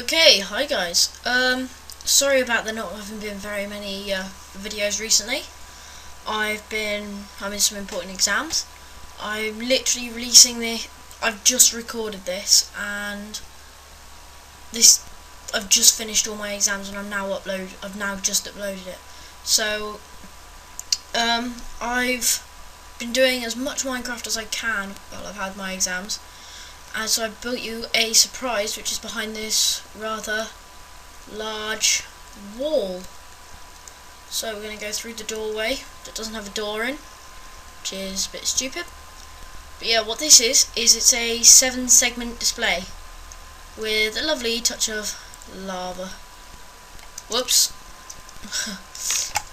Okay, hi guys. Sorry about there not having been very many videos recently. I've been having some important exams. I'm literally releasing I've just recorded this, and I've just finished all my exams, and I've now just uploaded it. So, I've been doing as much Minecraft as I can while I've had my exams. And so I built you a surprise, which is behind this rather large wall. So we're going to go through the doorway that doesn't have a door in, which is a bit stupid. But yeah, what this is it's a 7-segment display with a lovely touch of lava. Whoops.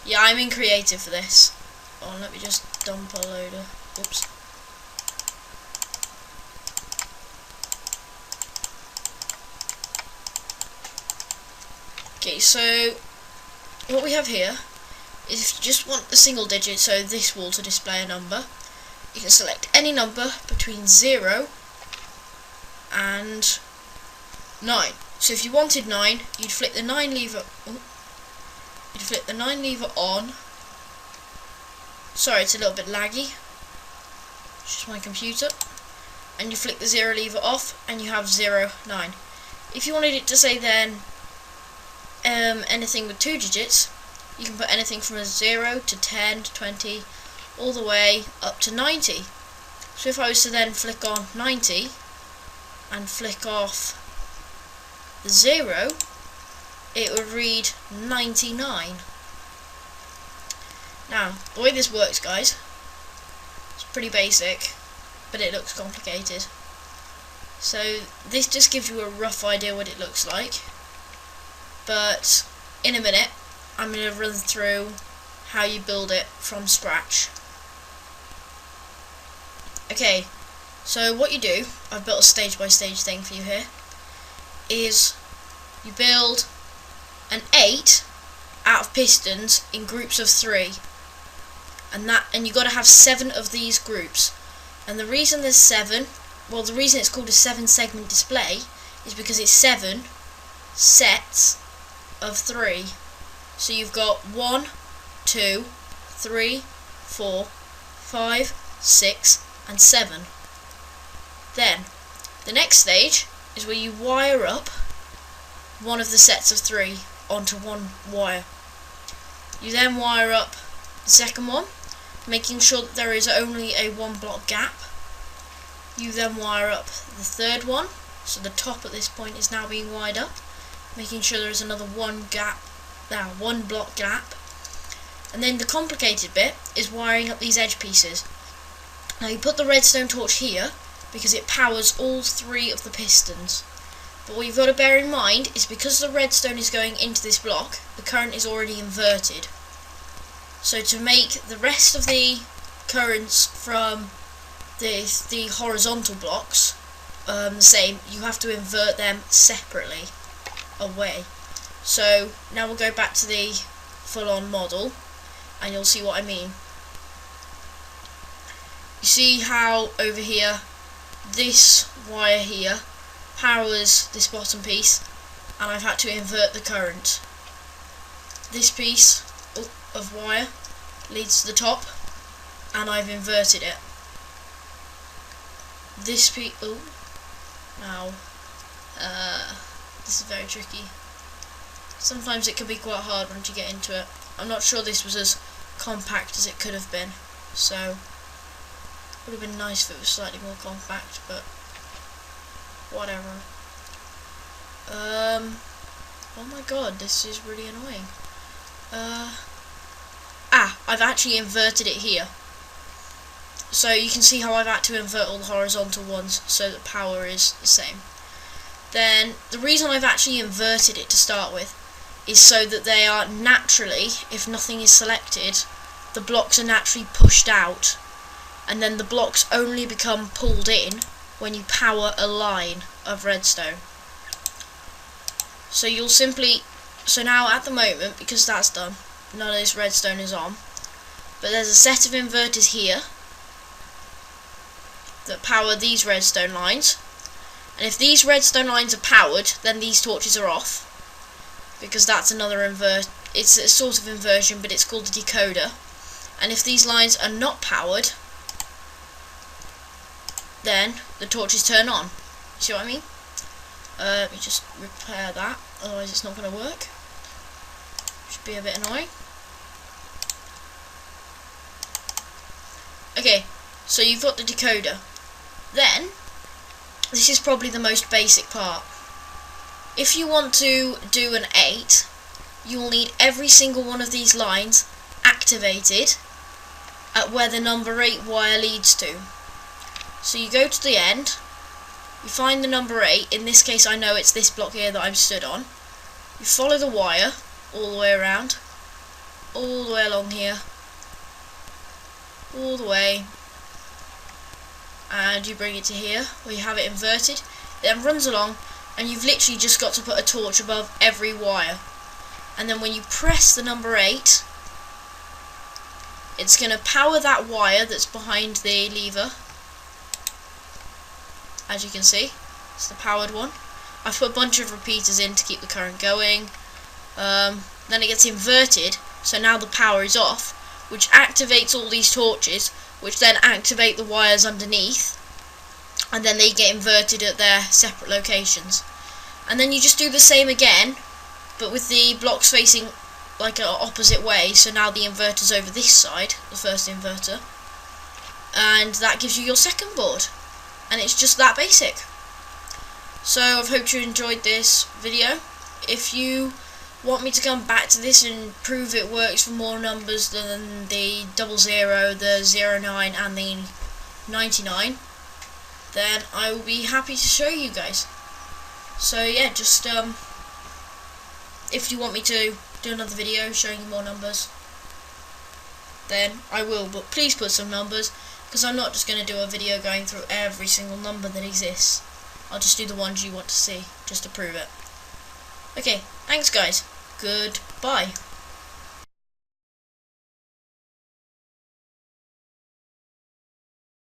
Yeah, I'm in creative for this. Oh, let me just dump a load of... Whoops. Okay, so what we have here is, if you just want the single digit, so this wall, to display a number, you can select any number between 0 and 9. So if you wanted 9, you'd flick the 9 lever. You'd flip the 9 lever on. Sorry, it's a little bit laggy. It's just my computer. And you flick the 0 lever off, and you have 0, 9. If you wanted it to say then anything with 2 digits, you can put anything from a 0 to 10 to 20 all the way up to 90. So if I was to then flick on 90 and flick off the 0, it would read 99. Now, the way this works, guys, it's pretty basic, but it looks complicated. So this just gives you a rough idea what it looks like. But in a minute, I'm going to run through how you build it from scratch. Okay, so what you do, I've built a stage by stage thing for you here, is you build an 8 out of pistons in groups of 3. And you've got to have 7 of these groups. And the reason there's 7, well, the reason it's called a 7-segment display is because it's 7 sets of 3. So you've got 1, 2, 3, 4, 5, 6, and 7. Then the next stage is where you wire up one of the sets of 3 onto one wire. You then wire up the second one, making sure that there is only a 1 block gap. You then wire up the third one, so the top at this point is now being wired up, making sure there is another 1 block gap. And then the complicated bit is wiring up these edge pieces. Now you put the redstone torch here because it powers all 3 of the pistons. But what you've got to bear in mind is, because the redstone is going into this block, the current is already inverted. So to make the rest of the currents from the horizontal blocks the same, you have to invert them separately away. So now we'll go back to the full-on model, and you'll see what I mean. You see how over here this wire here powers this bottom piece, and I've had to invert the current. This piece of wire leads to the top, and I've inverted it. This piece, now this is very tricky. Sometimes it can be quite hard once you get into it. I'm not sure this was as compact as it could have been, so it would have been nice if it was slightly more compact, but whatever. Oh my god, this is really annoying. I've actually inverted it here. So you can see how I've had to invert all the horizontal ones so that power is the same. Then the reason I've actually inverted it to start with is so that they are naturally, if nothing is selected, the blocks are naturally pushed out, and then the blocks only become pulled in when you power a line of redstone. So you'll simply, so now at the moment, because that's done, none of this redstone is on, but there's a set of inverters here that power these redstone lines, And if these redstone lines are powered, then these torches are off, because that's another it's a sort of inversion, but it's called a decoder. And if these lines are not powered, then the torches turn on. See what I mean? Let me just repair that, otherwise it's not going to work. Should be a bit annoying. Okay, so you've got the decoder. Then, this is probably the most basic part. If you want to do an 8, you will need every single one of these lines activated at where the number 8 wire leads to. So you go to the end, you find the number 8, in this case I know it's this block here that I'm stood on. You follow the wire all the way around, all the way along here, all the way, and you bring it to here where you have it inverted. It then runs along, and you've literally just got to put a torch above every wire. And then when you press the number 8, it's going to power that wire that's behind the lever. As you can see, it's the powered one. I've put a bunch of repeaters in to keep the current going. Then it gets inverted, so now the power is off, which activates all these torches, which then activate the wires underneath, and then they get inverted at their separate locations. And then you just do the same again, but with the blocks facing like an opposite way, so now the inverter's over this side, the first inverter, and that gives you your second board. And it's just that basic. So I hope you enjoyed this video. If you want me to come back to this and prove it works for more numbers than the 00, the 09 and the 99, then I will be happy to show you guys. So yeah, just if you want me to do another video showing you more numbers, then I will, but please put some numbers, because I'm not just going to do a video going through every single number that exists. I'll just do the ones you want to see, just to prove it. Okay, thanks guys. Goodbye.